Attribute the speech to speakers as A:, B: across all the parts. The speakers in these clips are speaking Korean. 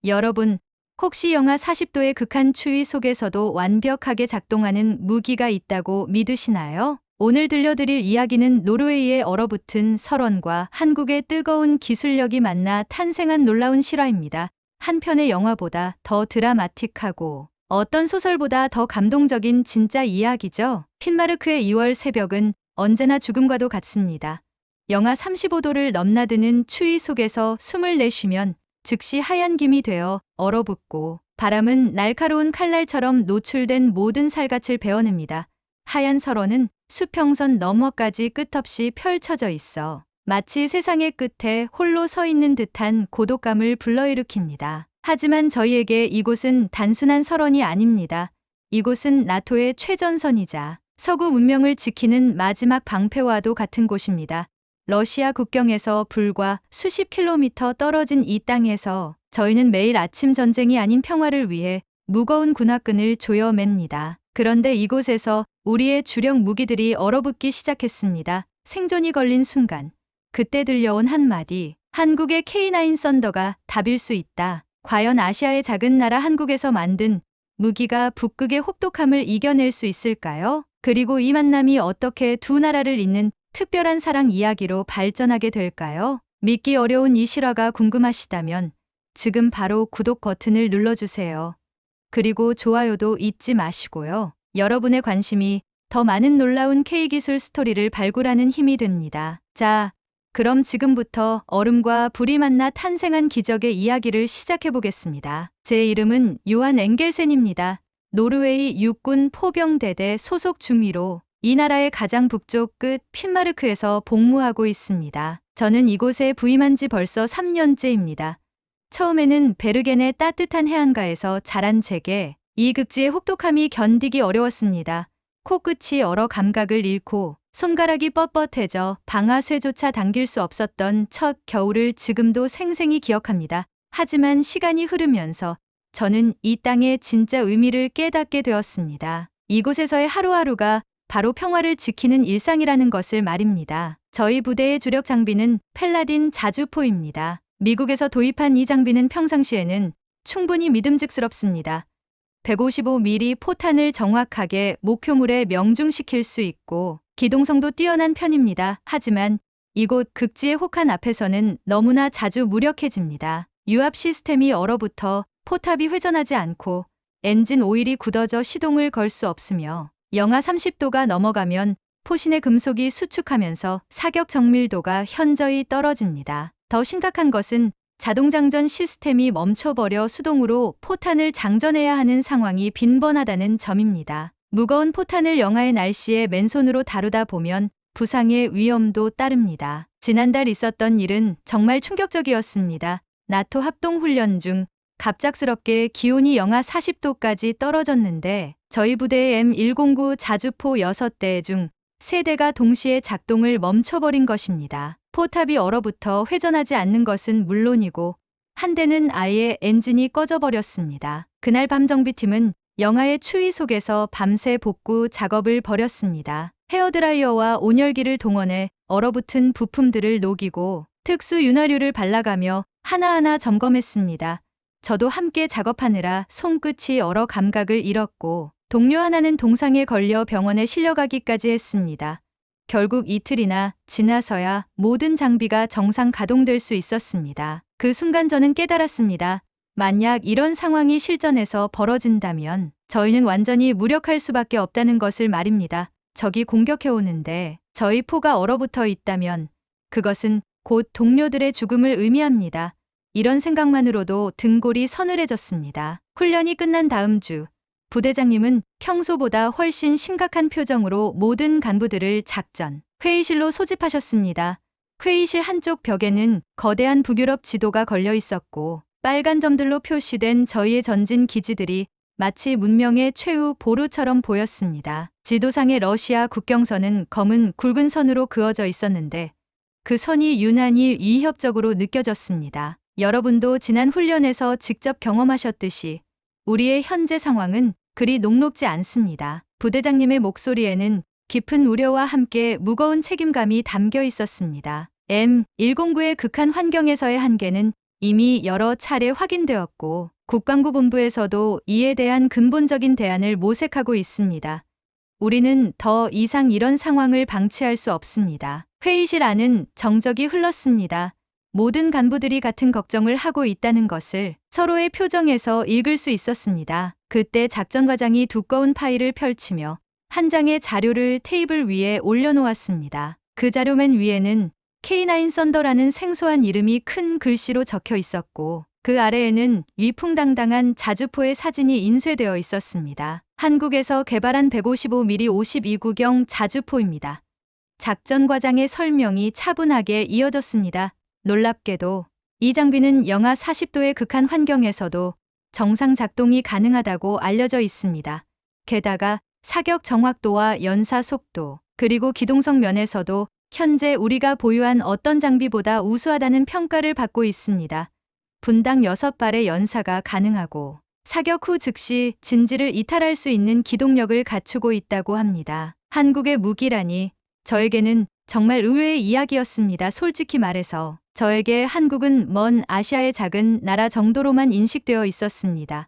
A: 여러분, 혹시 영하 40도의 극한 추위 속에서도 완벽하게 작동하는 무기가 있다고 믿으시나요? 오늘 들려드릴 이야기는 노르웨이의 얼어붙은 설원과 한국의 뜨거운 기술력이 만나 탄생한 놀라운 실화입니다. 한 편의 영화보다 더 드라마틱하고 어떤 소설보다 더 감동적인 진짜 이야기죠. 핀마르크의 2월 새벽은 언제나 죽음과도 같습니다. 영하 35도를 넘나드는 추위 속에서 숨을 내쉬면 즉시 하얀 김이 되어 얼어붙고 바람은 날카로운 칼날처럼 노출된 모든 살갗을 베어냅니다. 하얀 설원은 수평선 너머까지 끝없이 펼쳐져 있어 마치 세상의 끝에 홀로 서 있는 듯한 고독감을 불러일으킵니다. 하지만 저희에게 이곳은 단순한 설원이 아닙니다. 이곳은 나토의 최전선이자 서구 문명을 지키는 마지막 방패와도 같은 곳입니다. 러시아 국경에서 불과 수십 킬로미터 떨어진 이 땅에서 저희는 매일 아침 전쟁이 아닌 평화를 위해 무거운 군화끈을 조여맵니다. 그런데 이곳에서 우리의 주력 무기들이 얼어붙기 시작했습니다. 생존이 걸린 순간, 그때 들려온 한마디, 한국의 K9 썬더가 답일 수 있다. 과연 아시아의 작은 나라 한국에서 만든 무기가 북극의 혹독함을 이겨낼 수 있을까요? 그리고 이 만남이 어떻게 두 나라를 잇는 특별한 사랑 이야기로 발전하게 될까요? 믿기 어려운 이 실화가 궁금하시다면 지금 바로 구독 버튼을 눌러주세요. 그리고 좋아요도 잊지 마시고요. 여러분의 관심이 더 많은 놀라운 K기술 스토리를 발굴하는 힘이 됩니다. 자, 그럼 지금부터 얼음과 불이 만나 탄생한 기적의 이야기를 시작해보겠습니다. 제 이름은 요한 엥겔센입니다. 노르웨이 육군 포병대대 소속 중위로 이 나라의 가장 북쪽 끝 핀마르크에서 복무하고 있습니다. 저는 이곳에 부임한 지 벌써 3년째입니다. 처음에는 베르겐의 따뜻한 해안가에서 자란 제게 이 극지의 혹독함이 견디기 어려웠습니다. 코끝이 얼어 감각을 잃고 손가락이 뻣뻣해져 방아쇠조차 당길 수 없었던 첫 겨울을 지금도 생생히 기억합니다. 하지만 시간이 흐르면서 저는 이 땅의 진짜 의미를 깨닫게 되었습니다. 이곳에서의 하루하루가 바로 평화를 지키는 일상이라는 것을 말입니다. 저희 부대의 주력 장비는 펠라딘 자주포입니다. 미국에서 도입한 이 장비는 평상시에는 충분히 믿음직스럽습니다. 155mm 포탄을 정확하게 목표물에 명중시킬 수 있고 기동성도 뛰어난 편입니다. 하지만 이곳 극지의 혹한 앞에서는 너무나 자주 무력해집니다. 유압 시스템이 얼어붙어 포탑이 회전하지 않고 엔진 오일이 굳어져 시동을 걸 수 없으며 영하 30도가 넘어가면 포신의 금속이 수축하면서 사격 정밀도가 현저히 떨어집니다. 더 심각한 것은 자동장전 시스템이 멈춰버려 수동으로 포탄을 장전해야 하는 상황이 빈번하다는 점입니다. 무거운 포탄을 영하의 날씨에 맨손으로 다루다 보면 부상의 위험도 따릅니다. 지난달 있었던 일은 정말 충격적이었습니다. 나토 합동훈련 중 갑작스럽게 기온이 영하 40도까지 떨어졌는데 저희 부대의 M109 자주포 6대 중 3대가 동시에 작동을 멈춰버린 것입니다. 포탑이 얼어붙어 회전하지 않는 것은 물론이고 한 대는 아예 엔진이 꺼져버렸습니다. 그날 밤 정비팀은 영하의 추위 속에서 밤새 복구 작업을 벌였습니다. 헤어드라이어와 온열기를 동원해 얼어붙은 부품들을 녹이고 특수 윤활유를 발라가며 하나하나 점검했습니다. 저도 함께 작업하느라 손끝이 얼어 감각을 잃었고 동료 하나는 동상에 걸려 병원에 실려가기까지 했습니다. 결국 이틀이나 지나서야 모든 장비가 정상 가동될 수 있었습니다. 그 순간 저는 깨달았습니다. 만약 이런 상황이 실전에서 벌어진다면 저희는 완전히 무력할 수밖에 없다는 것을 말입니다. 적이 공격해 오는데 저희 포가 얼어붙어 있다면 그것은 곧 동료들의 죽음을 의미합니다. 이런 생각만으로도 등골이 서늘해졌습니다. 훈련이 끝난 다음 주 부대장님은 평소보다 훨씬 심각한 표정으로 모든 간부들을 작전 회의실로 소집하셨습니다. 회의실 한쪽 벽에는 거대한 북유럽 지도가 걸려 있었고 빨간 점들로 표시된 저희의 전진 기지들이 마치 문명의 최후 보루처럼 보였습니다. 지도상의 러시아 국경선은 검은 굵은 선으로 그어져 있었는데 그 선이 유난히 위협적으로 느껴졌습니다. 여러분도 지난 훈련에서 직접 경험하셨듯이 우리의 현재 상황은 그리 녹록지 않습니다. 부대장님의 목소리에는 깊은 우려와 함께 무거운 책임감이 담겨 있었습니다. M109의 극한 환경에서의 한계는 이미 여러 차례 확인되었고 국방부본부에서도 이에 대한 근본적인 대안을 모색하고 있습니다. 우리는 더 이상 이런 상황을 방치할 수 없습니다. 회의실 안은 정적이 흘렀습니다. 모든 간부들이 같은 걱정을 하고 있다는 것을 서로의 표정에서 읽을 수 있었습니다. 그때 작전과장이 두꺼운 파일을 펼치며 한 장의 자료를 테이블 위에 올려놓았습니다. 그 자료 맨 위에는 K9 썬더라는 생소한 이름이 큰 글씨로 적혀 있었고 그 아래에는 위풍당당한 자주포의 사진이 인쇄되어 있었습니다. 한국에서 개발한 155mm 52구경 자주포입니다. 작전과장의 설명이 차분하게 이어졌습니다. 놀랍게도 이 장비는 영하 40도의 극한 환경에서도 정상 작동이 가능하다고 알려져 있습니다. 게다가 사격 정확도와 연사 속도, 그리고 기동성 면에서도 현재 우리가 보유한 어떤 장비보다 우수하다는 평가를 받고 있습니다. 분당 6발의 연사가 가능하고 사격 후 즉시 진지를 이탈할 수 있는 기동력을 갖추고 있다고 합니다. 한국의 무기라니 저에게는 정말 의외의 이야기였습니다. 솔직히 말해서 저에게 한국은 먼 아시아의 작은 나라 정도로만 인식되어 있었습니다.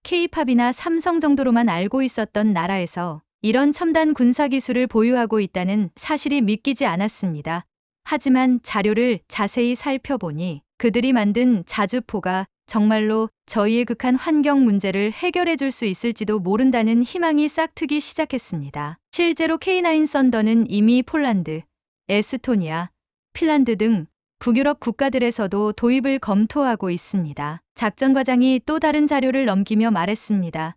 A: K-팝이나 삼성 정도로만 알고 있었던 나라에서 이런 첨단 군사기술을 보유하고 있다는 사실이 믿기지 않았습니다. 하지만 자료를 자세히 살펴보니 그들이 만든 자주포가 정말로 저희의 극한 환경 문제를 해결해 줄 수 있을지도 모른다는 희망이 싹트기 시작했습니다. 실제로 K9 썬더는 이미 폴란드, 에스토니아, 핀란드 등 북유럽 국가들에서도 도입을 검토하고 있습니다. 작전과장이 또 다른 자료를 넘기며 말했습니다.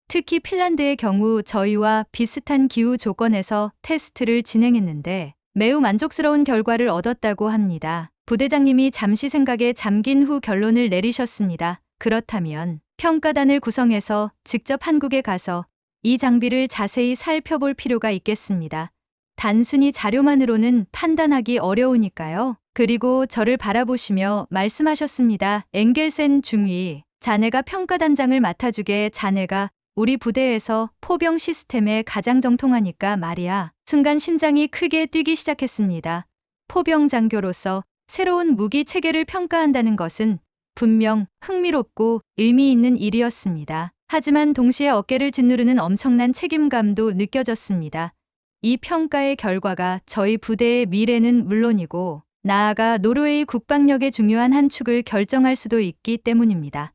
A: 특히 핀란드의 경우 저희와 비슷한 기후 조건에서 테스트를 진행했는데 매우 만족스러운 결과를 얻었다고 합니다. 부대장님이 잠시 생각에 잠긴 후 결론을 내리셨습니다. 그렇다면 평가단을 구성해서 직접 한국에 가서 이 장비를 자세히 살펴볼 필요가 있겠습니다. 단순히 자료만으로는 판단하기 어려우니까요. 그리고 저를 바라보시며 말씀하셨습니다. 엥겔센 중위, 자네가 평가단장을 맡아주게. 자네가 우리 부대에서 포병 시스템에 가장 정통하니까 말이야. 순간 심장이 크게 뛰기 시작했습니다. 포병 장교로서 새로운 무기 체계를 평가한다는 것은 분명 흥미롭고 의미 있는 일이었습니다. 하지만 동시에 어깨를 짓누르는 엄청난 책임감도 느껴졌습니다. 이 평가의 결과가 저희 부대의 미래는 물론이고 나아가 노르웨이 국방력의 중요한 한 축을 결정할 수도 있기 때문입니다.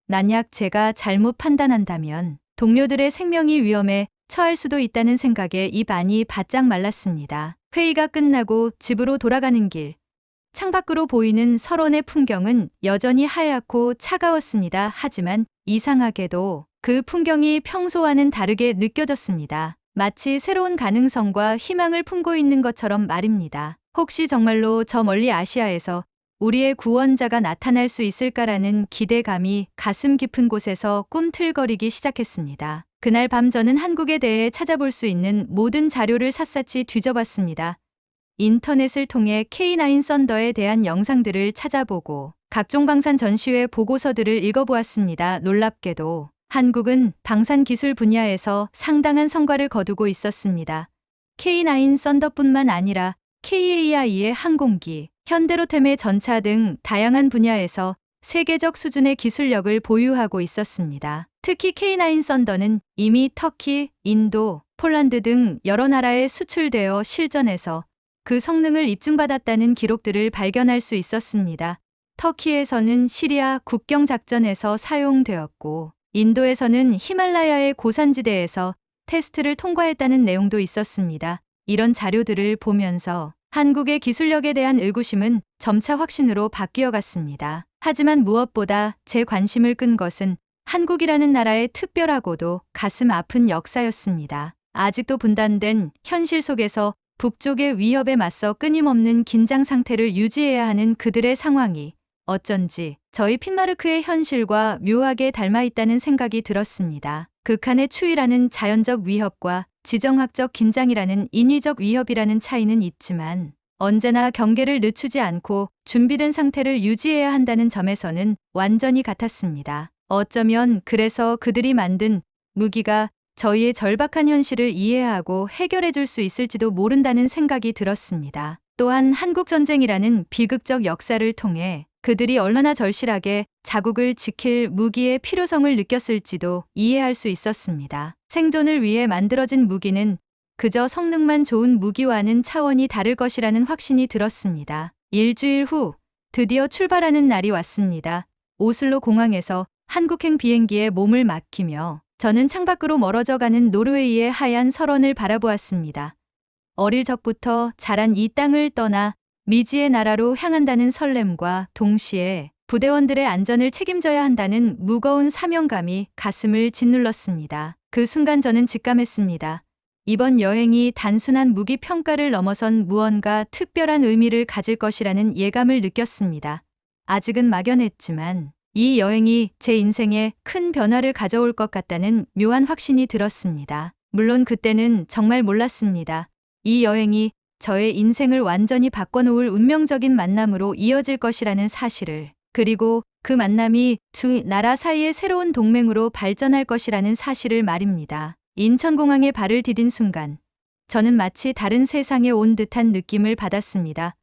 A: 만약 제가 잘못 판단한다면 동료들의 생명이 위험에 처할 수도 있다는 생각에 입 안이 바짝 말랐습니다. 회의가 끝나고 집으로 돌아가는 길. 창밖으로 보이는 설원의 풍경은 여전히 하얗고 차가웠습니다. 하지만 이상하게도 그 풍경이 평소와는 다르게 느껴졌습니다. 마치 새로운 가능성과 희망을 품고 있는 것처럼 말입니다. 혹시 정말로 저 멀리 아시아에서 우리의 구원자가 나타날 수 있을까라는 기대감이 가슴 깊은 곳에서 꿈틀거리기 시작했습니다. 그날 밤 저는 한국에 대해 찾아볼 수 있는 모든 자료를 샅샅이 뒤져봤습니다. 인터넷을 통해 K9 썬더에 대한 영상들을 찾아보고 각종 방산 전시회 보고서들을 읽어보았습니다. 놀랍게도 한국은 방산 기술 분야에서 상당한 성과를 거두고 있었습니다. K9 썬더뿐만 아니라 KAI의 항공기, 현대로템의 전차 등 다양한 분야에서 세계적 수준의 기술력을 보유하고 있었습니다. 특히 K9 썬더는 이미 터키, 인도, 폴란드 등 여러 나라에 수출되어 실전에서 그 성능을 입증받았다는 기록들을 발견할 수 있었습니다. 터키에서는 시리아 국경 작전에서 사용되었고 인도에서는 히말라야의 고산지대에서 테스트를 통과했다는 내용도 있었습니다. 이런 자료들을 보면서 한국의 기술력에 대한 의구심은 점차 확신으로 바뀌어 갔습니다. 하지만 무엇보다 제 관심을 끈 것은 한국이라는 나라의 특별하고도 가슴 아픈 역사였습니다. 아직도 분단된 현실 속에서 북쪽의 위협에 맞서 끊임없는 긴장 상태를 유지해야 하는 그들의 상황이 어쩐지 저희 핀마르크의 현실과 묘하게 닮아 있다는 생각이 들었습니다. 극한의 추위라는 자연적 위협과 지정학적 긴장이라는 인위적 위협이라는 차이는 있지만 언제나 경계를 늦추지 않고 준비된 상태를 유지해야 한다는 점에서는 완전히 같았습니다. 어쩌면 그래서 그들이 만든 무기가 저희의 절박한 현실을 이해하고 해결해 줄 수 있을지도 모른다는 생각이 들었습니다. 또한 한국전쟁이라는 비극적 역사를 통해 그들이 얼마나 절실하게 자국을 지킬 무기의 필요성을 느꼈을지도 이해할 수 있었습니다. 생존을 위해 만들어진 무기는 그저 성능만 좋은 무기와는 차원이 다를 것이라는 확신이 들었습니다. 일주일 후 드디어 출발하는 날이 왔습니다. 오슬로 공항에서 한국행 비행기에 몸을 맡기며 저는 창밖으로 멀어져 가는 노르웨이의 하얀 설원을 바라보았습니다. 어릴 적부터 자란 이 땅을 떠나 미지의 나라로 향한다는 설렘과 동시에 부대원들의 안전을 책임져야 한다는 무거운 사명감이 가슴을 짓눌렀습니다. 그 순간 저는 직감했습니다. 이번 여행이 단순한 무기 평가를 넘어선 무언가 특별한 의미를 가질 것이라는 예감을 느꼈습니다. 아직은 막연했지만 이 여행이 제 인생에 큰 변화를 가져올 것 같다는 묘한 확신이 들었습니다. 물론 그때는 정말 몰랐습니다. 이 여행이 저의 인생을 완전히 바꿔놓을 운명적인 만남으로 이어질 것이라는 사실을, 그리고 그 만남이 두 나라 사이의 새로운 동맹으로 발전할 것이라는 사실을 말입니다. 인천공항에 발을 디딘 순간 저는 마치 다른 세상에 온 듯한 느낌을 받았습니다.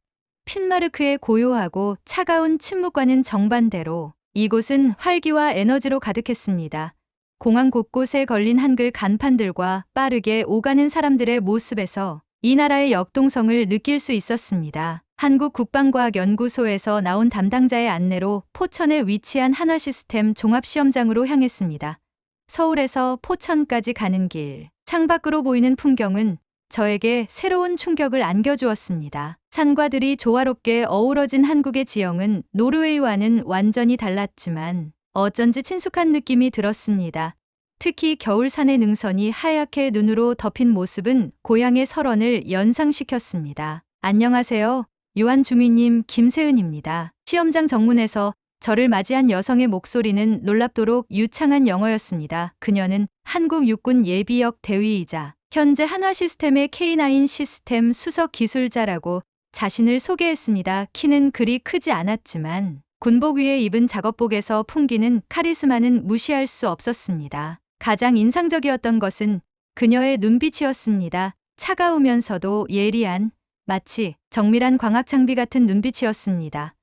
A: 핀마르크의 고요하고 차가운 침묵과는 정반대로 이곳은 활기와 에너지로 가득했습니다. 공항 곳곳에 걸린 한글 간판들과 빠르게 오가는 사람들의 모습에서 이 나라의 역동성을 느낄 수 있었습니다. 한국국방과학연구소에서 나온 담당자의 안내로 포천에 위치한 한화시스템 종합시험장으로 향했습니다. 서울에서 포천까지 가는 길, 창밖으로 보이는 풍경은 저에게 새로운 충격을 안겨주었습니다. 산과 들이 조화롭게 어우러진 한국의 지형은 노르웨이와는 완전히 달랐지만 어쩐지 친숙한 느낌이 들었습니다. 특히 겨울산의 능선이 하얗게 눈으로 덮인 모습은 고향의 설원을 연상시켰습니다. 안녕하세요. 유한주민님 김세은입니다. 시험장 정문에서 저를 맞이한 여성의 목소리는 놀랍도록 유창한 영어였습니다. 그녀는 한국 육군 예비역 대위이자 현재 한화시스템의 K9 시스템 수석 기술자라고 자신을 소개했습니다. 키는 그리 크지 않았지만 군복 위에 입은 작업복에서 풍기는 카리스마는 무시할 수 없었습니다. 가장 인상적이었던 것은 그녀의 눈빛이었습니다. 차가우면서도 예리한, 마치 정밀한 광학장비 같은 눈빛이었습니다.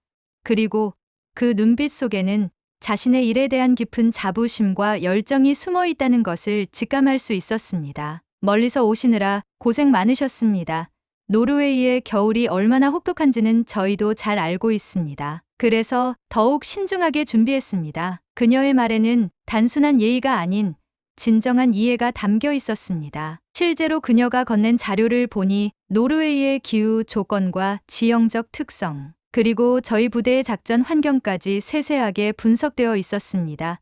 A: 그리고 그 눈빛 속에는 자신의 일에 대한 깊은 자부심과 열정이 숨어 있다는 것을 직감할 수 있었습니다. 멀리서 오시느라 고생 많으셨습니다. 노르웨이의 겨울이 얼마나 혹독한지는 저희도 잘 알고 있습니다. 그래서 더욱 신중하게 준비했습니다. 그녀의 말에는 단순한 예의가 아닌 진정한 이해가 담겨 있었습니다. 실제로 그녀가 건넨 자료를 보니 노르웨이의 기후 조건과 지형적 특성, 그리고 저희 부대의 작전 환경까지 세세하게 분석되어 있었습니다.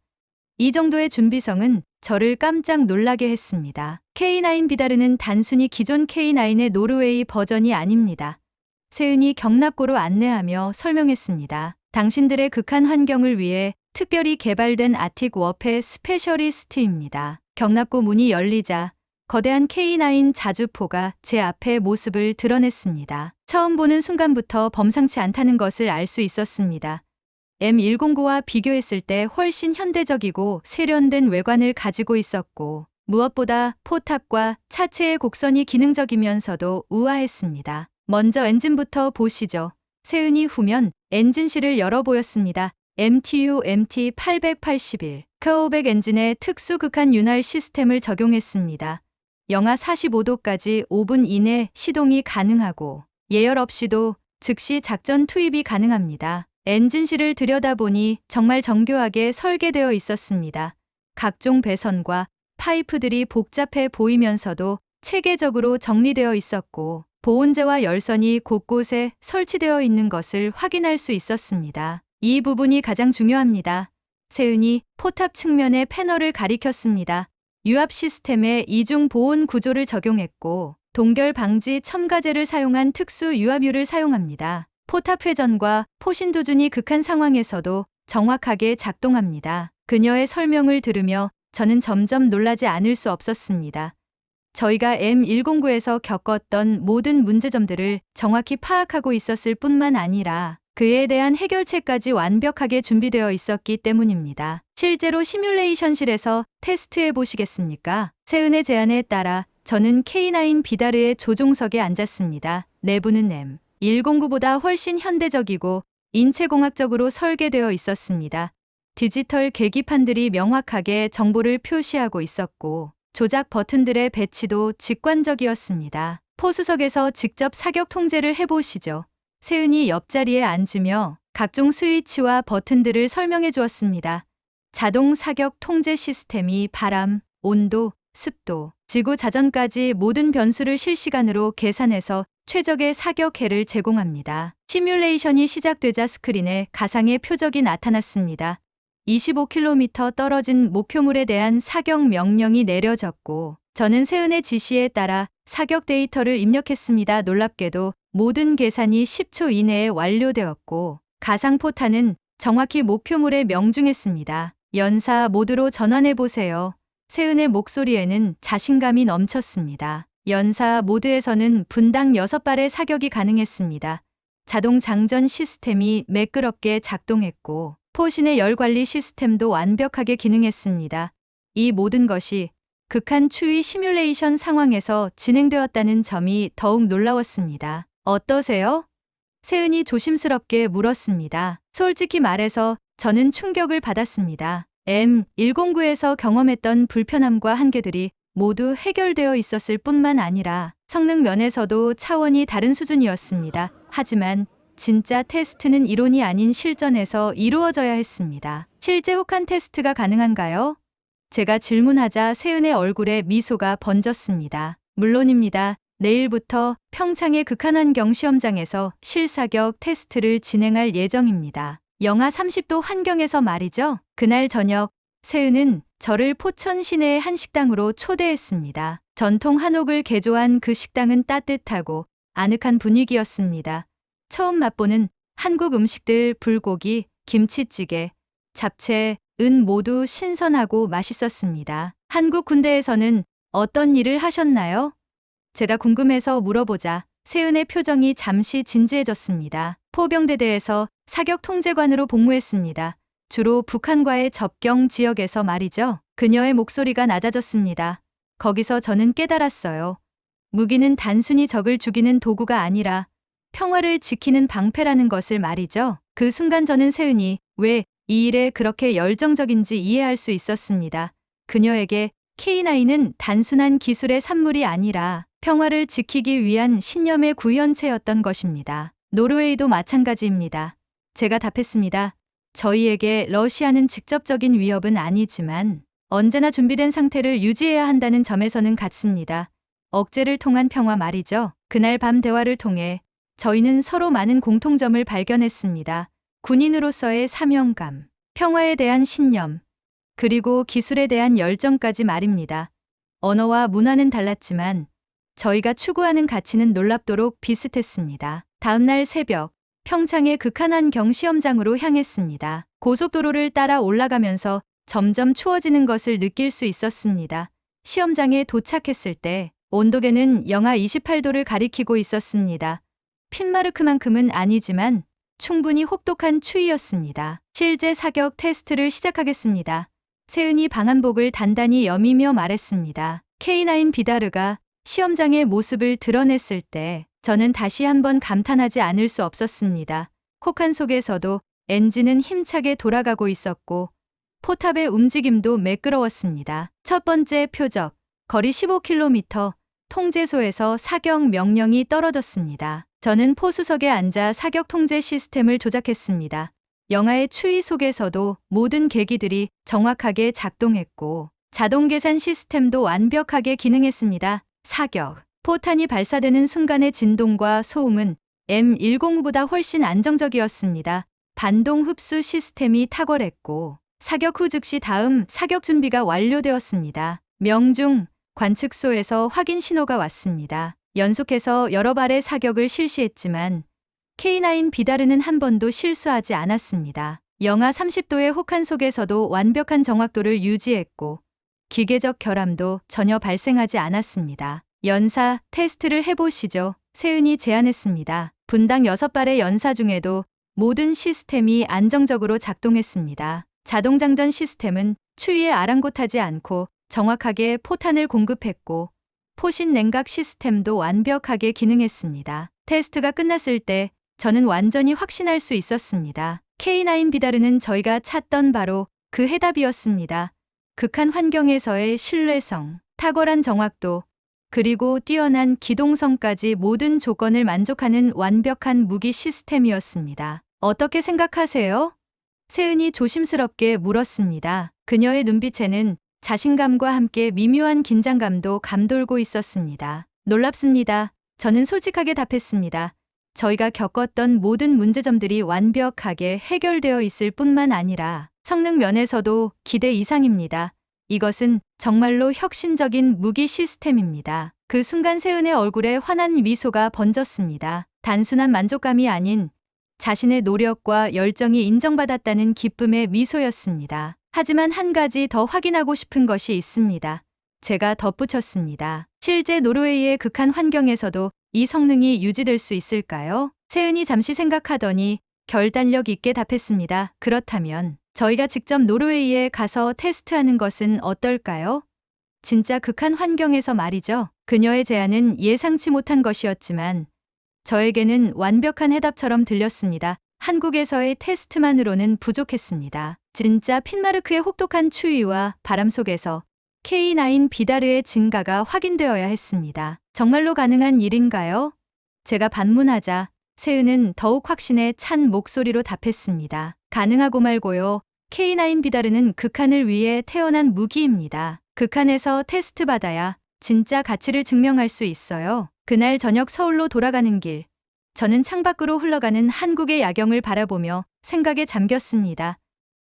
A: 이 정도의 준비성은 저를 깜짝 놀라게 했습니다. K9 비다르는 단순히 기존 K9의 노르웨이 버전이 아닙니다. 세은이 경납고로 안내하며 설명했습니다. 당신들의 극한 환경을 위해 특별히 개발된 아틱 워페 스페셜리스트입니다. 경납고 문이 열리자 거대한 K9 자주포가 제 앞에 모습을 드러냈습니다. 처음 보는 순간부터 범상치 않다는 것을 알 수 있었습니다. M109와 비교했을 때 훨씬 현대적이고 세련된 외관을 가지고 있었고 무엇보다 포탑과 차체의 곡선이 기능적이면서도 우아했습니다. 먼저 엔진부터 보시죠. 세은이 후면 엔진실을 열어 보였습니다. MTU MT881 K500 엔진에 특수 극한 윤활 시스템을 적용했습니다. 영하 45도까지 5분 이내 시동이 가능하고 예열 없이도 즉시 작전 투입이 가능합니다. 엔진실을 들여다보니 정말 정교하게 설계되어 있었습니다. 각종 배선과 파이프들이 복잡해 보이면서도 체계적으로 정리되어 있었고 보온재와 열선이 곳곳에 설치되어 있는 것을 확인할 수 있었습니다. 이 부분이 가장 중요합니다. 세은이 포탑 측면의 패널을 가리켰습니다. 유압 시스템에 이중 보온 구조를 적용했고 동결 방지 첨가제를 사용한 특수 유압유를 사용합니다. 포탑 회전과 포신 조준이 극한 상황에서도 정확하게 작동합니다. 그녀의 설명을 들으며 저는 점점 놀라지 않을 수 없었습니다. 저희가 M109에서 겪었던 모든 문제점들을 정확히 파악하고 있었을 뿐만 아니라 그에 대한 해결책까지 완벽하게 준비되어 있었기 때문입니다. 실제로 시뮬레이션실에서 테스트해 보시겠습니까? 세은의 제안에 따라 저는 K9 비다르의 조종석에 앉았습니다. 내부는 M109보다 훨씬 현대적이고 인체공학적으로 설계되어 있었습니다. 디지털 계기판들이 명확하게 정보를 표시하고 있었고 조작 버튼들의 배치도 직관적이었습니다. 포수석에서 직접 사격 통제를 해보시죠. 세은이 옆자리에 앉으며 각종 스위치와 버튼들을 설명해 주었습니다. 자동 사격 통제 시스템이 바람, 온도, 습도, 지구 자전까지 모든 변수를 실시간으로 계산해서 최적의 사격해를 제공합니다. 시뮬레이션이 시작되자 스크린에 가상의 표적이 나타났습니다. 25km 떨어진 목표물에 대한 사격 명령이 내려졌고 저는 세은의 지시에 따라 사격 데이터를 입력했습니다. 놀랍게도 모든 계산이 10초 이내에 완료되었고 가상포탄은 정확히 목표물에 명중했습니다. 연사 모드로 전환해보세요. 세은의 목소리에는 자신감이 넘쳤습니다. 연사 모드에서는 분당 6발의 사격이 가능했습니다. 자동 장전 시스템이 매끄럽게 작동했고 포신의 열 관리 시스템도 완벽하게 기능했습니다. 이 모든 것이 극한 추위 시뮬레이션 상황에서 진행되었다는 점이 더욱 놀라웠습니다. 어떠세요? 세은이 조심스럽게 물었습니다. 솔직히 말해서 저는 충격을 받았습니다. M109에서 경험했던 불편함과 한계들이 모두 해결되어 있었을 뿐만 아니라 성능 면에서도 차원이 다른 수준이었습니다. 하지만 진짜 테스트는 이론이 아닌 실전에서 이루어져야 했습니다. 실제 혹한 테스트가 가능한가요? 제가 질문하자 세은의 얼굴에 미소가 번졌습니다. 물론입니다. 내일부터 평창의 극한환경 시험장에서 실사격 테스트를 진행할 예정입니다. 영하 30도 환경에서 말이죠. 그날 저녁 세은은 저를 포천 시내의 한 식당으로 초대했습니다. 전통 한옥을 개조한 그 식당은 따뜻하고 아늑한 분위기였습니다. 처음 맛보는 한국 음식들 불고기, 김치찌개, 잡채, 은 모두 신선하고 맛있었습니다. 한국 군대에서는 어떤 일을 하셨나요? 제가 궁금해서 물어보자 세은의 표정이 잠시 진지해졌습니다. 포병대대에서 사격 통제관으로 복무했습니다. 주로 북한과의 접경 지역에서 말이죠. 그녀의 목소리가 낮아졌습니다. 거기서 저는 깨달았어요. 무기는 단순히 적을 죽이는 도구가 아니라 평화를 지키는 방패라는 것을 말이죠. 그 순간 저는 세은이 왜 이 일에 그렇게 열정적인지 이해할 수 있었습니다. 그녀에게 K9은 단순한 기술의 산물이 아니라 평화를 지키기 위한 신념의 구현체였던 것입니다. 노르웨이도 마찬가지입니다. 제가 답했습니다. 저희에게 러시아는 직접적인 위협은 아니지만 언제나 준비된 상태를 유지해야 한다는 점에서는 같습니다. 억제를 통한 평화 말이죠. 그날 밤 대화를 통해 저희는 서로 많은 공통점을 발견했습니다. 군인으로서의 사명감, 평화에 대한 신념, 그리고 기술에 대한 열정까지 말입니다. 언어와 문화는 달랐지만 저희가 추구하는 가치는 놀랍도록 비슷했습니다. 다음날 새벽, 평창의 극한환경 시험장으로 향했습니다. 고속도로를 따라 올라가면서 점점 추워지는 것을 느낄 수 있었습니다. 시험장에 도착했을 때 온도계는 영하 28도를 가리키고 있었습니다. 핀마르크만큼은 아니지만 충분히 혹독한 추위였습니다. 실제 사격 테스트를 시작하겠습니다. 세은이 방한복을 단단히 여미며 말했습니다. K9 비다르가 시험장의 모습을 드러냈을 때 저는 다시 한번 감탄하지 않을 수 없었습니다. 혹한 속에서도 엔진은 힘차게 돌아가고 있었고 포탑의 움직임도 매끄러웠습니다. 첫 번째 표적, 거리 15km, 통제소에서 사격 명령이 떨어졌습니다. 저는 포수석에 앉아 사격 통제 시스템을 조작했습니다. 영하의 추위 속에서도 모든 계기들이 정확하게 작동했고 자동 계산 시스템도 완벽하게 기능했습니다. 사격, 포탄이 발사되는 순간의 진동과 소음은 M109보다 훨씬 안정적이었습니다. 반동 흡수 시스템이 탁월했고 사격 후 즉시 다음 사격 준비가 완료되었습니다. 명중, 관측소에서 확인 신호가 왔습니다. 연속해서 여러 발의 사격을 실시했지만 K9 비다르는 한 번도 실수하지 않았습니다. 영하 30도의 혹한 속에서도 완벽한 정확도를 유지했고 기계적 결함도 전혀 발생하지 않았습니다. 연사 테스트를 해보시죠. 세은이 제안했습니다. 분당 6발의 연사 중에도 모든 시스템이 안정적으로 작동했습니다. 자동 장전 시스템은 추위에 아랑곳하지 않고 정확하게 포탄을 공급했고 포신 냉각 시스템도 완벽하게 기능했습니다. 테스트가 끝났을 때 저는 완전히 확신할 수 있었습니다. K9 비다르는 저희가 찾던 바로 그 해답이었습니다. 극한 환경에서의 신뢰성, 탁월한 정확도, 그리고 뛰어난 기동성까지 모든 조건을 만족하는 완벽한 무기 시스템이었습니다. 어떻게 생각하세요? 세은이 조심스럽게 물었습니다. 그녀의 눈빛에는 자신감과 함께 미묘한 긴장감도 감돌고 있었습니다. 놀랍습니다. 저는 솔직하게 답했습니다. 저희가 겪었던 모든 문제점들이 완벽하게 해결되어 있을 뿐만 아니라 성능 면에서도 기대 이상입니다. 이것은 정말로 혁신적인 무기 시스템입니다. 그 순간 세은의 얼굴에 환한 미소가 번졌습니다. 단순한 만족감이 아닌 자신의 노력과 열정이 인정받았다는 기쁨의 미소였습니다. 하지만 한 가지 더 확인하고 싶은 것이 있습니다. 제가 덧붙였습니다. 실제 노르웨이의 극한 환경에서도 이 성능이 유지될 수 있을까요? 세은이 잠시 생각하더니 결단력 있게 답했습니다. 그렇다면 저희가 직접 노르웨이에 가서 테스트하는 것은 어떨까요? 진짜 극한 환경에서 말이죠. 그녀의 제안은 예상치 못한 것이었지만 저에게는 완벽한 해답처럼 들렸습니다. 한국에서의 테스트만으로는 부족했습니다. 진짜 핀마르크의 혹독한 추위와 바람 속에서 K9 비다르의 증가가 확인되어야 했습니다. 정말로 가능한 일인가요? 제가 반문하자 세은은 더욱 확신에 찬 목소리로 답했습니다. 가능하고 말고요. K9 비다르는 극한을 위해 태어난 무기입니다. 극한에서 테스트받아야 진짜 가치를 증명할 수 있어요. 그날 저녁 서울로 돌아가는 길, 저는 창밖으로 흘러가는 한국의 야경을 바라보며 생각에 잠겼습니다.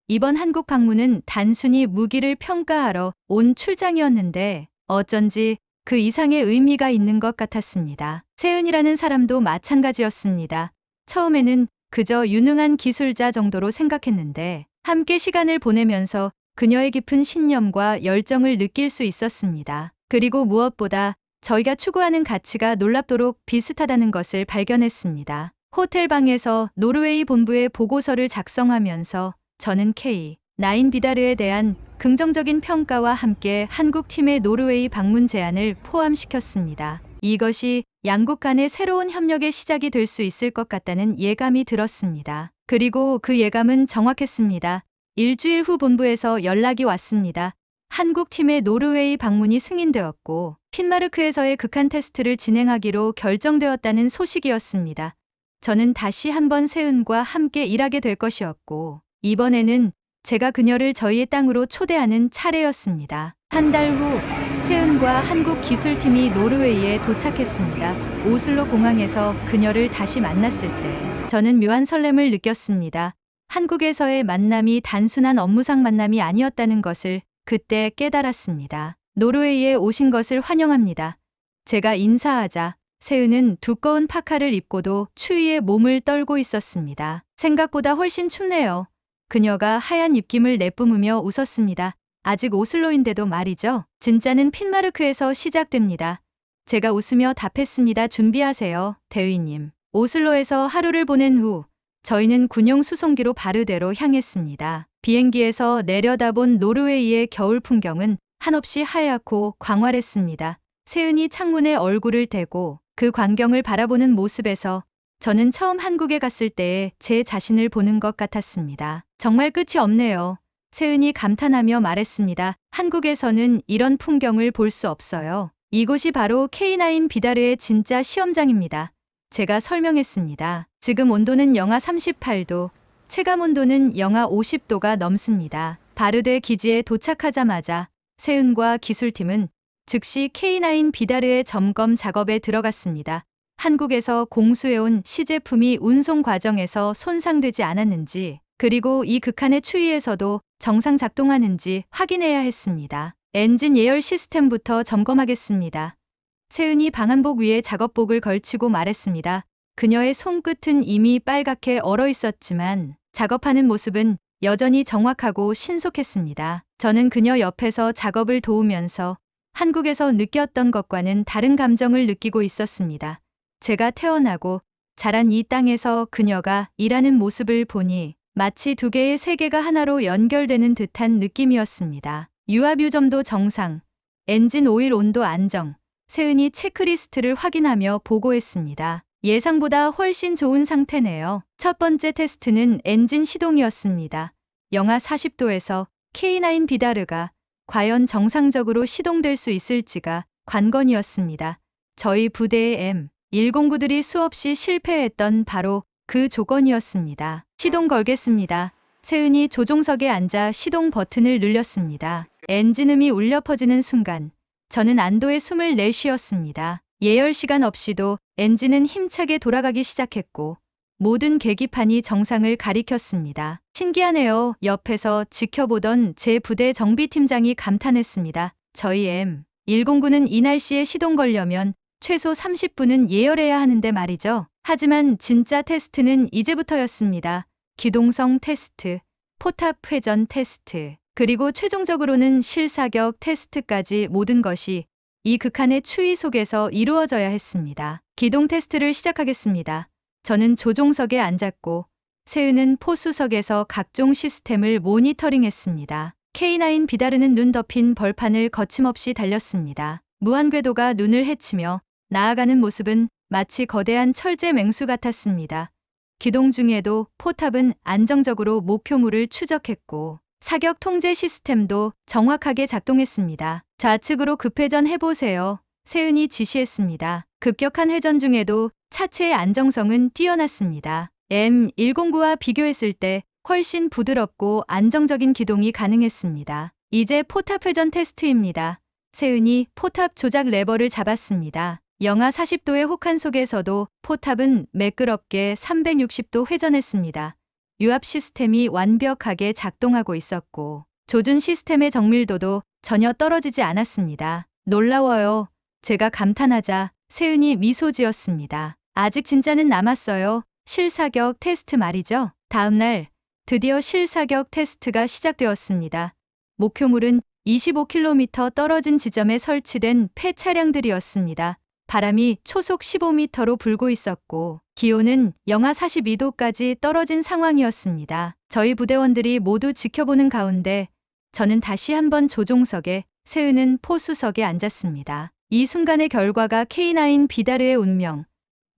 A: 이번 한국 방문은 단순히 무기를 평가하러 온 출장이었는데 어쩐지 그 이상의 의미가 있는 것 같았습니다. 세은이라는 사람도 마찬가지였습니다. 처음에는 그저 유능한 기술자 정도로 생각했는데 함께 시간을 보내면서 그녀의 깊은 신념과 열정을 느낄 수 있었습니다. 그리고 무엇보다 저희가 추구하는 가치가 놀랍도록 비슷하다는 것을 발견했습니다. 호텔 방에서 노르웨이 본부의 보고서를 작성하면서 저는 K9 비다르에 대한 긍정적인 평가와 함께 한국 팀의 노르웨이 방문 제안을 포함시켰습니다. 이것이 양국 간의 새로운 협력의 시작이 될 수 있을 것 같다는 예감이 들었습니다. 그리고 그 예감은 정확했습니다. 일주일 후 본부에서 연락이 왔습니다. 한국 팀의 노르웨이 방문이 승인되었고 핀마르크에서의 극한 테스트를 진행하기로 결정되었다는 소식이었습니다. 저는 다시 한번 세은과 함께 일하게 될 것이었고 이번에는 제가 그녀를 저희의 땅으로 초대하는 차례였습니다. 한 달 후 세은과 한국 기술팀이 노르웨이에 도착했습니다. 오슬로 공항에서 그녀를 다시 만났을 때 저는 묘한 설렘을 느꼈습니다. 한국에서의 만남이 단순한 업무상 만남이 아니었다는 것을 그때 깨달았습니다. 노르웨이에 오신 것을 환영합니다. 제가 인사하자 세은은 두꺼운 파카를 입고도 추위에 몸을 떨고 있었습니다. 생각보다 훨씬 춥네요. 그녀가 하얀 입김을 내뿜으며 웃었습니다. 아직 오슬로인데도 말이죠. 진짜는 핀마르크에서 시작됩니다. 제가 웃으며 답했습니다. 준비하세요, 대위님. 오슬로에서 하루를 보낸 후 저희는 군용 수송기로 바르대로 향했습니다. 비행기에서 내려다본 노르웨이의 겨울 풍경은 한없이 하얗고 광활했습니다. 세은이 창문에 얼굴을 대고 그 광경을 바라보는 모습에서 저는 처음 한국에 갔을 때의 제 자신을 보는 것 같았습니다. 정말 끝이 없네요. 세은이 감탄하며 말했습니다. 한국에서는 이런 풍경을 볼 수 없어요. 이곳이 바로 K9 비다르의 진짜 시험장입니다. 제가 설명했습니다. 지금 온도는 영하 38도, 체감 온도는 영하 50도가 넘습니다. 바르데 기지에 도착하자마자 세은과 기술팀은 즉시 K9 비다르의 점검 작업에 들어갔습니다. 한국에서 공수해온 시제품이 운송 과정에서 손상되지 않았는지, 그리고 이 극한의 추위에서도 정상 작동하는지 확인해야 했습니다. 엔진 예열 시스템부터 점검하겠습니다. 세은이 방한복 위에 작업복을 걸치고 말했습니다. 그녀의 손끝은 이미 빨갛게 얼어 있었지만 작업하는 모습은 여전히 정확하고 신속했습니다. 저는 그녀 옆에서 작업을 도우면서 한국에서 느꼈던 것과는 다른 감정을 느끼고 있었습니다. 제가 태어나고 자란 이 땅에서 그녀가 일하는 모습을 보니 마치 두 개의 세계가 하나로 연결되는 듯한 느낌이었습니다. 유압 유점도 정상, 엔진 오일 온도 안정, 세은이 체크리스트를 확인하며 보고했습니다. 예상보다 훨씬 좋은 상태네요. 첫 번째 테스트는 엔진 시동이었습니다. 영하 40도에서 K9 비다르가 과연 정상적으로 시동될 수 있을지가 관건이었습니다. 저희 부대의 M109들이 수없이 실패했던 바로 그 조건이었습니다. 시동 걸겠습니다. 세은이 조종석에 앉아 시동 버튼을 눌렸습니다. 엔진음이 울려 퍼지는 순간 저는 안도의 숨을 내쉬었습니다. 예열 시간 없이도 엔진은 힘차게 돌아가기 시작했고 모든 계기판이 정상을 가리켰습니다. 신기하네요. 옆에서 지켜보던 제 부대 정비팀장이 감탄했습니다. 저희 M109는 이 날씨에 시동 걸려면 최소 30분은 예열해야 하는데 말이죠. 하지만 진짜 테스트는 이제부터였습니다. 기동성 테스트, 포탑 회전 테스트, 그리고 최종적으로는 실사격 테스트까지 모든 것이 이 극한의 추위 속에서 이루어져야 했습니다. 기동 테스트를 시작하겠습니다. 저는 조종석에 앉았고 세은은 포수석에서 각종 시스템을 모니터링했습니다. K9 비다르는 눈 덮인 벌판을 거침없이 달렸습니다. 무한궤도가 눈을 헤치며 나아가는 모습은 마치 거대한 철제 맹수 같았습니다. 기동 중에도 포탑은 안정적으로 목표물을 추적했고 사격 통제 시스템도 정확하게 작동했습니다. 좌측으로 급회전 해보세요. 세은이 지시했습니다. 급격한 회전 중에도 차체의 안정성은 뛰어났습니다. M109와 비교했을 때 훨씬 부드럽고 안정적인 기동이 가능했습니다. 이제 포탑 회전 테스트입니다. 세은이 포탑 조작 레버를 잡았습니다. 영하 40도의 혹한 속에서도 포탑은 매끄럽게 360도 회전했습니다. 유압 시스템이 완벽하게 작동하고 있었고 조준 시스템의 정밀도도 전혀 떨어지지 않았습니다. 놀라워요. 제가 감탄하자 세은이 미소 지었습니다. 아직 진짜는 남았어요. 실사격 테스트 말이죠. 다음 날 드디어 실사격 테스트가 시작되었습니다. 목표물은 25km 떨어진 지점에 설치된 폐차량들이었습니다. 바람이 초속 15m로 불고 있었고 기온은 영하 42도까지 떨어진 상황이었습니다. 저희 부대원들이 모두 지켜보는 가운데 저는 다시 한번 조종석에, 세은은 포수석에 앉았습니다. 이 순간의 결과가 K9 비다르의 운명,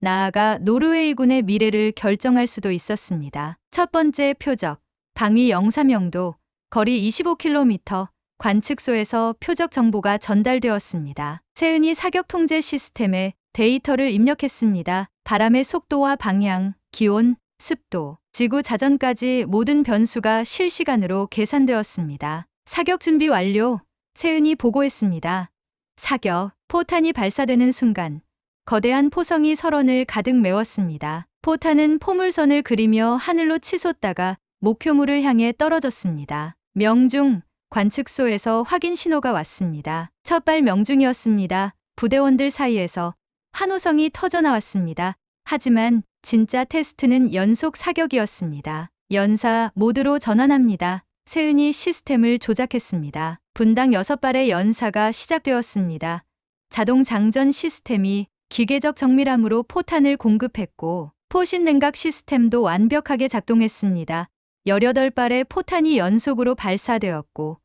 A: 나아가 노르웨이군의 미래를 결정할 수도 있었습니다. 첫 번째 표적, 방위 영사명도, 거리 25km, 관측소에서 표적 정보가 전달되었습니다. 세은이 사격 통제 시스템에 데이터를 입력했습니다. 바람의 속도와 방향, 기온, 습도, 지구 자전까지 모든 변수가 실시간으로 계산되었습니다. 사격 준비 완료. 세은이 보고했습니다. 사격, 포탄이 발사되는 순간 거대한 포성이 설원을 가득 메웠습니다. 포탄은 포물선을 그리며 하늘로 치솟다가 목표물을 향해 떨어졌습니다. 명중, 관측소에서 확인 신호가 왔습니다. 첫발 명중이었습니다. 부대원들 사이에서 환호성이 터져나왔습니다. 하지만 진짜 테스트는 연속 사격이었습니다. 연사 모드로 전환합니다. 세은이 시스템을 조작했습니다. 분당 6발의 연사가 시작되었습니다. 자동 장전 시스템이 기계적 정밀함으로 포탄을 공급했고 포신 냉각 시스템도 완벽하게 작동했습니다. 18발의 포탄이 연속으로 발사되었고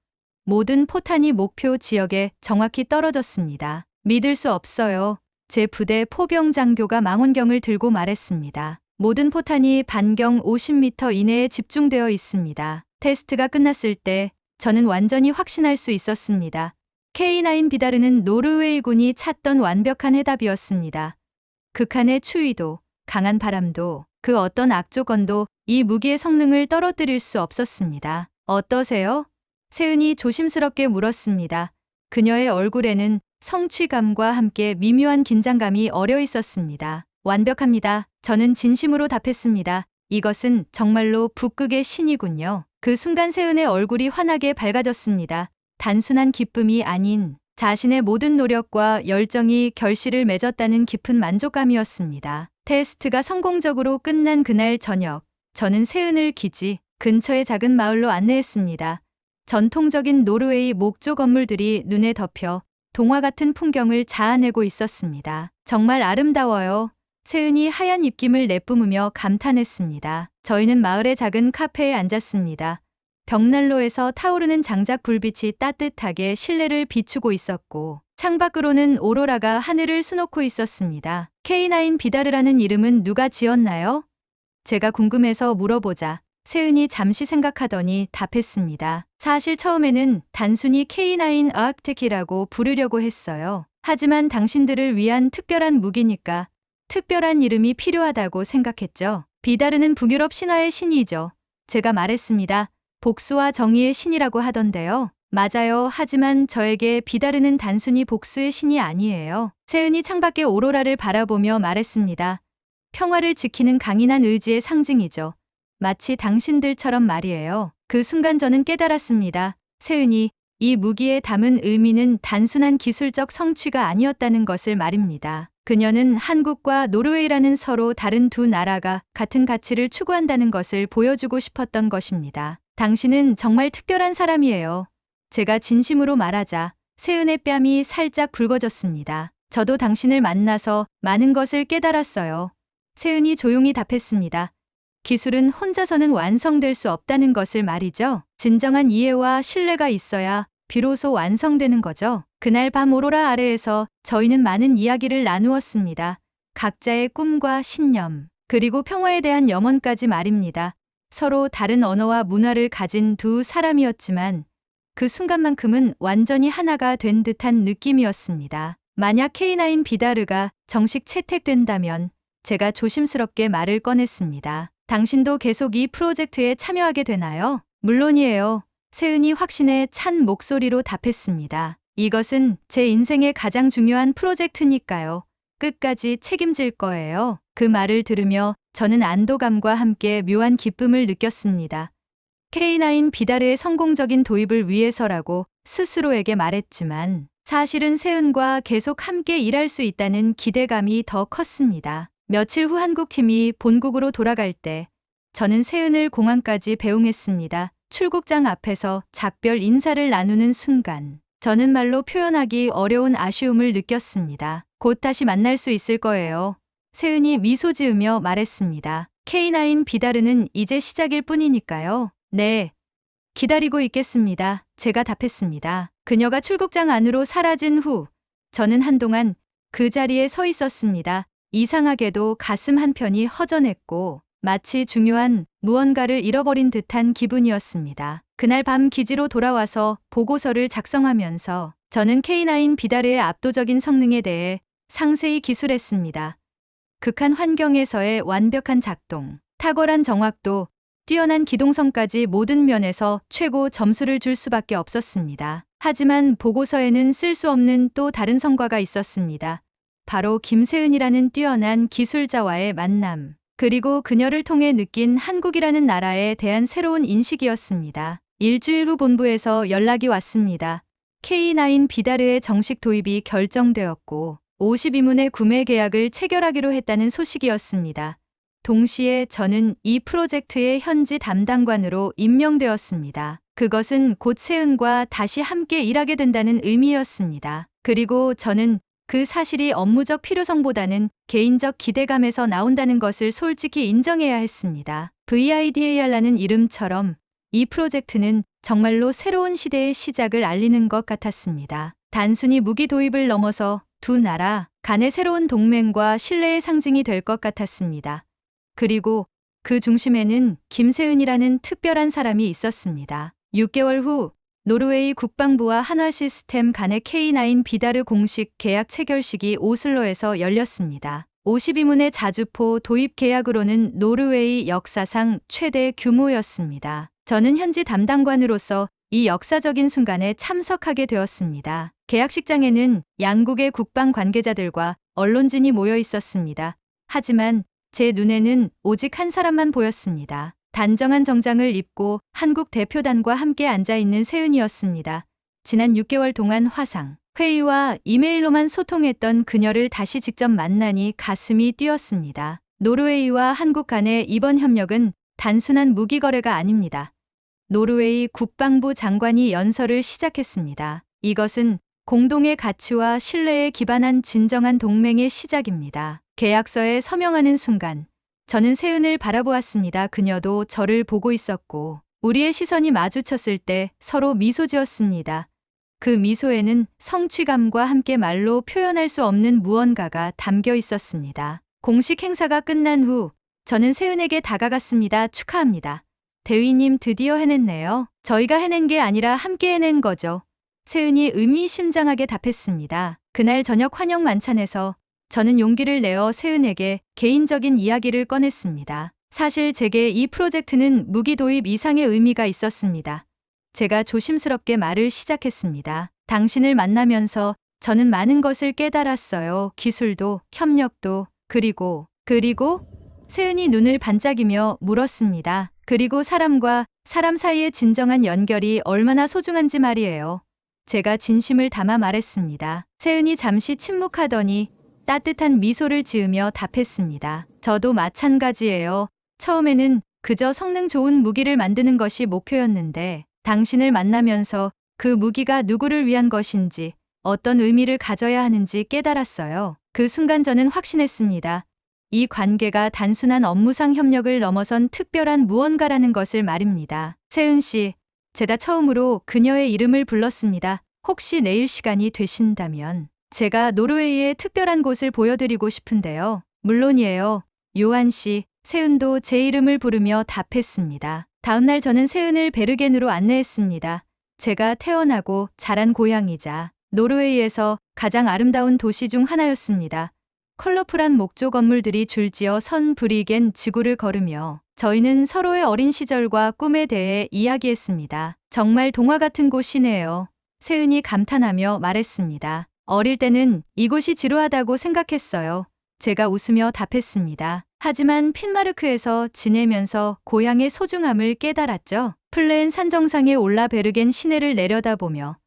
A: 모든 포탄이 목표 지역에 정확히 떨어졌습니다. 믿을 수 없어요. 제 부대 포병 장교가 망원경을 들고 말했습니다. 모든 포탄이 반경 50m 이내에 집중되어 있습니다. 테스트가 끝났을 때 저는 완전히 확신할 수 있었습니다. K9 비다르는 노르웨이군이 찾던 완벽한 해답이었습니다. 극한의 추위도, 강한 바람도, 그 어떤 악조건도 이 무기의 성능을 떨어뜨릴 수 없었습니다. 어떠세요? 세은이 조심스럽게 물었습니다. 그녀의 얼굴에는 성취감과 함께 미묘한 긴장감이 어려 있었습니다. 완벽합니다. 저는 진심으로 답했습니다. 이것은 정말로 북극의 신이군요. 그 순간 세은의 얼굴이 환하게 밝아졌습니다. 단순한 기쁨이 아닌 자신의 모든 노력과 열정이 결실을 맺었다는 깊은 만족감이었습니다. 테스트가 성공적으로 끝난 그날 저녁, 저는 세은을 기지 근처의 작은 마을로 안내했습니다. 전통적인 노르웨이 목조 건물들이 눈에 덮여 동화 같은 풍경을 자아내고 있었습니다. 정말 아름다워요. 세은이 하얀 입김을 내뿜으며 감탄했습니다. 저희는 마을의 작은 카페에 앉았습니다. 벽난로에서 타오르는 장작 불빛이 따뜻하게 실내를 비추고 있었고 창밖으로는 오로라가 하늘을 수놓고 있었습니다. K9 비다르라는 이름은 누가 지었나요? 제가 궁금해서 물어보자 세은이 잠시 생각하더니 답했습니다. 사실 처음에는 단순히 K9 아크티키라고 부르려고 했어요. 하지만 당신들을 위한 특별한 무기니까 특별한 이름이 필요하다고 생각했죠. 비다르는 북유럽 신화의 신이죠. 제가 말했습니다. 복수와 정의의 신이라고 하던데요. 맞아요. 하지만 저에게 비다르는 단순히 복수의 신이 아니에요. 세은이 창밖의 오로라를 바라보며 말했습니다. 평화를 지키는 강인한 의지의 상징이죠. 마치 당신들처럼 말이에요. 그 순간 저는 깨달았습니다. 세은이 이 무기에 담은 의미는 단순한 기술적 성취가 아니었다는 것을 말입니다. 그녀는 한국과 노르웨이라는 서로 다른 두 나라가 같은 가치를 추구한다는 것을 보여주고 싶었던 것입니다. 당신은 정말 특별한 사람이에요. 제가 진심으로 말하자 세은의 뺨이 살짝 붉어졌습니다. 저도 당신을 만나서 많은 것을 깨달았어요. 세은이 조용히 답했습니다. 기술은 혼자서는 완성될 수 없다는 것을 말이죠. 진정한 이해와 신뢰가 있어야 비로소 완성되는 거죠. 그날 밤 오로라 아래에서 저희는 많은 이야기를 나누었습니다. 각자의 꿈과 신념, 그리고 평화에 대한 염원까지 말입니다. 서로 다른 언어와 문화를 가진 두 사람이었지만 그 순간만큼은 완전히 하나가 된 듯한 느낌이었습니다. 만약 K9 비다르가 정식 채택된다면 제가 조심스럽게 말을 꺼냈습니다. 당신도 계속 이 프로젝트에 참여하게 되나요? 물론이에요. 세은이 확신에 찬 목소리로 답했습니다. 이것은 제 인생의 가장 중요한 프로젝트니까요. 끝까지 책임질 거예요. 그 말을 들으며 저는 안도감과 함께 묘한 기쁨을 느꼈습니다. K9 비다르의 성공적인 도입을 위해서라고 스스로에게 말했지만 사실은 세은과 계속 함께 일할 수 있다는 기대감이 더 컸습니다. 며칠 후 한국팀이 본국으로 돌아갈 때 저는 세은을 공항까지 배웅했습니다. 출국장 앞에서 작별 인사를 나누는 순간 저는 말로 표현하기 어려운 아쉬움을 느꼈습니다. 곧 다시 만날 수 있을 거예요. 세은이 미소 지으며 말했습니다. K9 비다르는 이제 시작일 뿐이니까요. 네. 기다리고 있겠습니다. 제가 답했습니다. 그녀가 출국장 안으로 사라진 후 저는 한동안 그 자리에 서 있었습니다. 이상하게도 가슴 한편이 허전했고 마치 중요한 무언가를 잃어버린 듯한 기분이었습니다. 그날 밤 기지로 돌아와서 보고서를 작성하면서 저는 K9 비다르의 압도적인 성능에 대해 상세히 기술했습니다. 극한 환경에서의 완벽한 작동, 탁월한 정확도, 뛰어난 기동성까지 모든 면에서 최고 점수를 줄 수밖에 없었습니다. 하지만 보고서에는 쓸 수 없는 또 다른 성과가 있었습니다. 바로 김세은이라는 뛰어난 기술자와의 만남, 그리고 그녀를 통해 느낀 한국이라는 나라에 대한 새로운 인식이었습니다. 일주일 후 본부에서 연락이 왔습니다. K9 비다르의 정식 도입이 결정되었고 52문의 구매 계약을 체결하기로 했다는 소식이었습니다. 동시에 저는 이 프로젝트의 현지 담당관으로 임명되었습니다. 그것은 곧 세은과 다시 함께 일하게 된다는 의미였습니다. 그리고 저는 그 사실이 업무적 필요성보다는 개인적 기대감에서 나온다는 것을 솔직히 인정해야 했습니다. VIDAR라는 이름처럼 이 프로젝트는 정말로 새로운 시대의 시작을 알리는 것 같았습니다. 단순히 무기 도입을 넘어서 두 나라 간의 새로운 동맹과 신뢰의 상징이 될 것 같았습니다. 그리고 그 중심에는 김세은이라는 특별한 사람이 있었습니다. 6개월 후 노르웨이 국방부와 한화시스템 간의 K9 비다르 공식 계약 체결식이 오슬로에서 열렸습니다. 52문의 자주포 도입 계약으로는 노르웨이 역사상 최대 규모였습니다. 저는 현지 담당관으로서 이 역사적인 순간에 참석하게 되었습니다. 계약식장에는 양국의 국방 관계자들과 언론진이 모여 있었습니다. 하지만 제 눈에는 오직 한 사람만 보였습니다. 단정한 정장을 입고 한국 대표단과 함께 앉아있는 세은이었습니다. 지난 6개월 동안 화상, 회의와 이메일로만 소통했던 그녀를 다시 직접 만나니 가슴이 뛰었습니다. 노르웨이와 한국 간의 이번 협력은 단순한 무기 거래가 아닙니다. 노르웨이 국방부 장관이 연설을 시작했습니다. 이것은 공동의 가치와 신뢰에 기반한 진정한 동맹의 시작입니다. 계약서에 서명하는 순간 저는 세은을 바라보았습니다. 그녀도 저를 보고 있었고 우리의 시선이 마주쳤을 때 서로 미소 지었습니다. 그 미소에는 성취감과 함께 말로 표현할 수 없는 무언가가 담겨 있었습니다. 공식 행사가 끝난 후 저는 세은에게 다가갔습니다. 축하합니다. 대위님 드디어 해냈네요. 저희가 해낸 게 아니라 함께 해낸 거죠. 세은이 의미심장하게 답했습니다. 그날 저녁 환영 만찬에서 저는 용기를 내어 세은에게 개인적인 이야기를 꺼냈습니다. 사실 제게 이 프로젝트는 무기 도입 이상의 의미가 있었습니다. 제가 조심스럽게 말을 시작했습니다. 당신을 만나면서 저는 많은 것을 깨달았어요. 기술도, 협력도, 그리고 세은이 눈을 반짝이며 물었습니다. 그리고 사람과 사람 사이의 진정한 연결이 얼마나 소중한지 말이에요. 제가 진심을 담아 말했습니다. 세은이 잠시 침묵하더니 따뜻한 미소를 지으며 답했습니다. 저도 마찬가지예요. 처음에는 그저 성능 좋은 무기를 만드는 것이 목표였는데 당신을 만나면서 그 무기가 누구를 위한 것인지 어떤 의미를 가져야 하는지 깨달았어요. 그 순간 저는 확신했습니다. 이 관계가 단순한 업무상 협력을 넘어선 특별한 무언가라는 것을 말입니다. 세은 씨, 제가 처음으로 그녀의 이름을 불렀습니다. 혹시 내일 시간이 되신다면 제가 노르웨이의 특별한 곳을 보여드리고 싶은데요. 물론이에요. 요한 씨, 세은도 제 이름을 부르며 답했습니다. 다음날 저는 세은을 베르겐으로 안내했습니다. 제가 태어나고 자란 고향이자 노르웨이에서 가장 아름다운 도시 중 하나였습니다. 컬러풀한 목조 건물들이 줄지어 선 브리겐 지구를 걸으며 저희는 서로의 어린 시절과 꿈에 대해 이야기했습니다. 정말 동화 같은 곳이네요. 세은이 감탄하며 말했습니다. 어릴 때는 이곳이 지루하다고 생각했어요. 제가 웃으며 답했습니다. 하지만 핀마르크에서 지내면서 고향의 소중함을 깨달았죠. 플레엔 산 정상에 올라 베르겐 시내를 내려다보며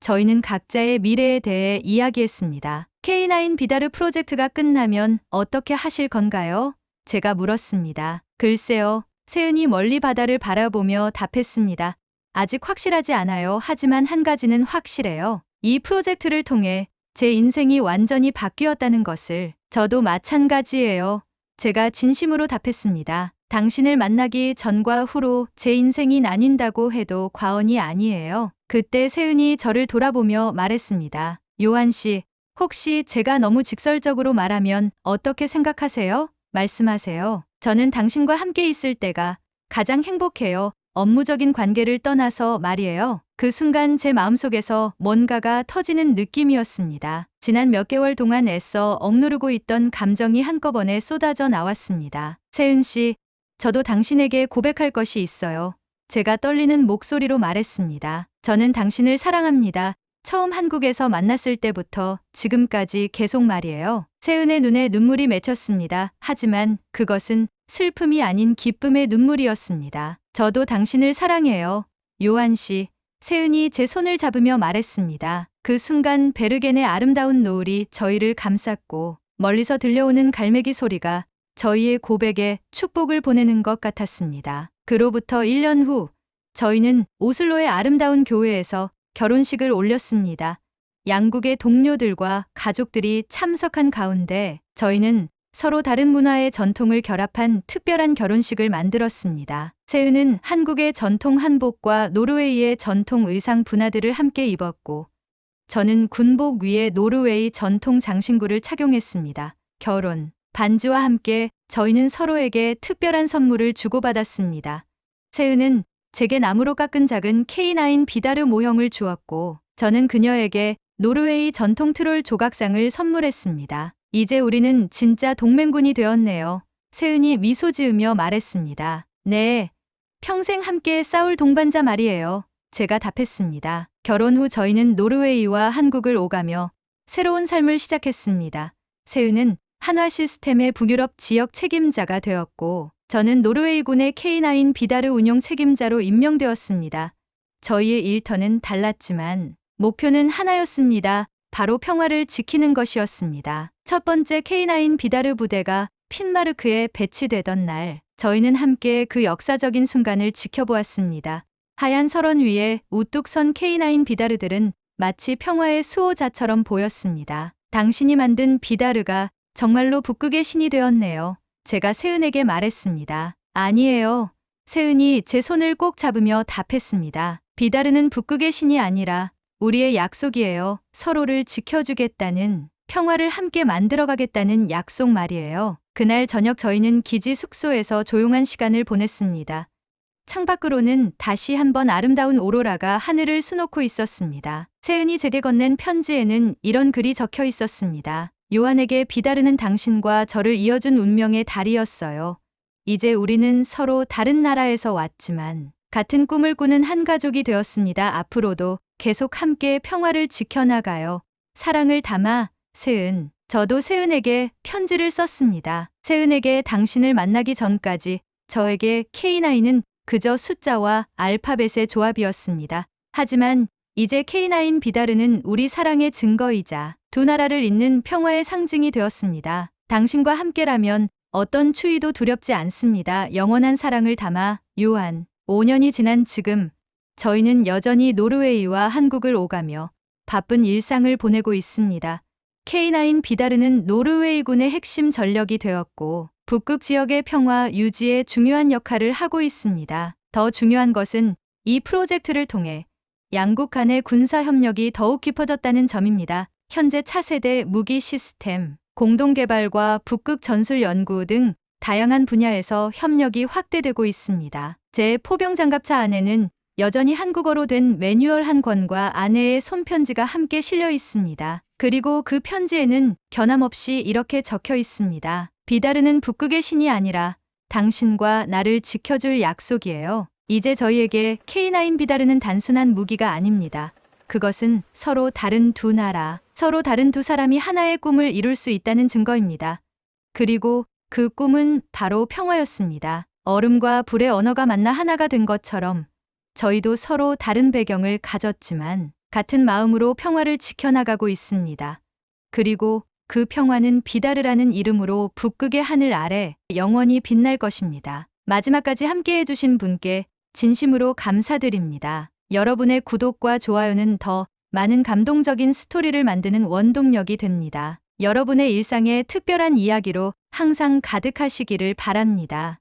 A: 저희는 각자의 미래에 대해 이야기했습니다. K9 비다르 프로젝트가 끝나면 어떻게 하실 건가요? 제가 물었습니다. 글쎄요. 세은이 멀리 바다를 바라보며 답했습니다. 아직 확실하지 않아요. 하지만 한 가지는 확실해요. 이 프로젝트를 통해 제 인생이 완전히 바뀌었다는 것을. 저도 마찬가지예요. 제가 진심으로 답했습니다. 당신을 만나기 전과 후로 제 인생이 나뉜다고 해도 과언이 아니에요. 그때 세은이 저를 돌아보며 말했습니다. 요한 씨, 혹시 제가 너무 직설적으로 말하면 어떻게 생각하세요? 말씀하세요. 저는 당신과 함께 있을 때가 가장 행복해요. 업무적인 관계를 떠나서 말이에요. 그 순간 제 마음속에서 뭔가가 터지는 느낌이었습니다. 지난 몇 개월 동안 애써 억누르고 있던 감정이 한꺼번에 쏟아져 나왔습니다. 세은 씨, 저도 당신에게 고백할 것이 있어요. 제가 떨리는 목소리로 말했습니다. 저는 당신을 사랑합니다. 처음 한국에서 만났을 때부터 지금까지 계속 말이에요. 세은의 눈에 눈물이 맺혔습니다. 하지만 그것은 슬픔이 아닌 기쁨의 눈물이었습니다. 저도 당신을 사랑해요. 요한 씨, 세은이 제 손을 잡으며 말했습니다. 그 순간 베르겐의 아름다운 노을이 저희를 감쌌고 멀리서 들려오는 갈매기 소리가 저희의 고백에 축복을 보내는 것 같았습니다. 그로부터 1년 후 저희는 오슬로의 아름다운 교회에서 결혼식을 올렸습니다. 양국의 동료들과 가족들이 참석한 가운데 저희는 서로 다른 문화의 전통을 결합한 특별한 결혼식을 만들었습니다. 세은은 한국의 전통 한복과 노르웨이의 전통 의상 분화들을 함께 입었고 저는 군복 위에 노르웨이 전통 장신구를 착용했습니다. 결혼 반지와 함께 저희는 서로에게 특별한 선물을 주고받았습니다. 세은은 제게 나무로 깎은 작은 K9 비다르 모형을 주었고 저는 그녀에게 노르웨이 전통 트롤 조각상을 선물했습니다. 이제 우리는 진짜 동맹군이 되었네요. 세은이 미소 지으며 말했습니다. 네, 평생 함께 싸울 동반자 말이에요. 제가 답했습니다. 결혼 후 저희는 노르웨이와 한국을 오가며 새로운 삶을 시작했습니다. 세은은 한화 시스템의 북유럽 지역 책임자가 되었고 저는 노르웨이군의 K9 비다르 운용 책임자로 임명되었습니다. 저희의 일터는 달랐지만 목표는 하나였습니다. 바로 평화를 지키는 것이었습니다. 첫 번째 K9 비다르 부대가 핀마르크에 배치되던 날, 저희는 함께 그 역사적인 순간을 지켜보았습니다. 하얀 설원 위에 우뚝 선 K9 비다르들은 마치 평화의 수호자처럼 보였습니다. 당신이 만든 비다르가 정말로 북극의 신이 되었네요. 제가 세은에게 말했습니다. 아니에요. 세은이 제 손을 꼭 잡으며 답했습니다. 비다르는 북극의 신이 아니라 우리의 약속이에요. 서로를 지켜주겠다는, 평화를 함께 만들어가겠다는 약속 말이에요. 그날 저녁 저희는 기지 숙소에서 조용한 시간을 보냈습니다. 창밖으로는 다시 한번 아름다운 오로라가 하늘을 수놓고 있었습니다. 세은이 제게 건넨 편지에는 이런 글이 적혀 있었습니다. 요한에게 비다르는 당신과 저를 이어준 운명의 달이었어요. 이제 우리는 서로 다른 나라에서 왔지만 같은 꿈을 꾸는 한 가족이 되었습니다. 앞으로도 계속 함께 평화를 지켜나가요. 사랑을 담아, 세은. 저도 세은에게 편지를 썼습니다. 세은에게 당신을 만나기 전까지 저에게 K9은 그저 숫자와 알파벳의 조합이었습니다. 하지만 이제 K9 비다르는 우리 사랑의 증거이자 두 나라를 잇는 평화의 상징이 되었습니다. 당신과 함께라면 어떤 추위도 두렵지 않습니다. 영원한 사랑을 담아, 요한. 5년이 지난 지금 저희는 여전히 노르웨이와 한국을 오가며 바쁜 일상을 보내고 있습니다. K9 비다르는 노르웨이군의 핵심 전력이 되었고 북극 지역의 평화 유지에 중요한 역할을 하고 있습니다. 더 중요한 것은 이 프로젝트를 통해 양국 간의 군사 협력이 더욱 깊어졌다는 점입니다. 현재 차세대 무기 시스템, 공동 개발과 북극 전술 연구 등 다양한 분야에서 협력이 확대되고 있습니다. 제 포병 장갑차 안에는 여전히 한국어로 된 매뉴얼 한 권과 아내의 손편지가 함께 실려 있습니다. 그리고 그 편지에는 변함없이 이렇게 적혀 있습니다. 비다르는 북극의 신이 아니라 당신과 나를 지켜줄 약속이에요. 이제 저희에게 K9 비다르는 단순한 무기가 아닙니다. 그것은 서로 다른 두 나라, 서로 다른 두 사람이 하나의 꿈을 이룰 수 있다는 증거입니다. 그리고 그 꿈은 바로 평화였습니다. 얼음과 불의 언어가 만나 하나가 된 것처럼 저희도 서로 다른 배경을 가졌지만 같은 마음으로 평화를 지켜나가고 있습니다. 그리고 그 평화는 비다르라는 이름으로 북극의 하늘 아래 영원히 빛날 것입니다. 마지막까지 함께 해주신 분께 진심으로 감사드립니다. 여러분의 구독과 좋아요는 더 많은 감동적인 스토리를 만드는 원동력이 됩니다. 여러분의 일상에 특별한 이야기로 항상 가득하시기를 바랍니다.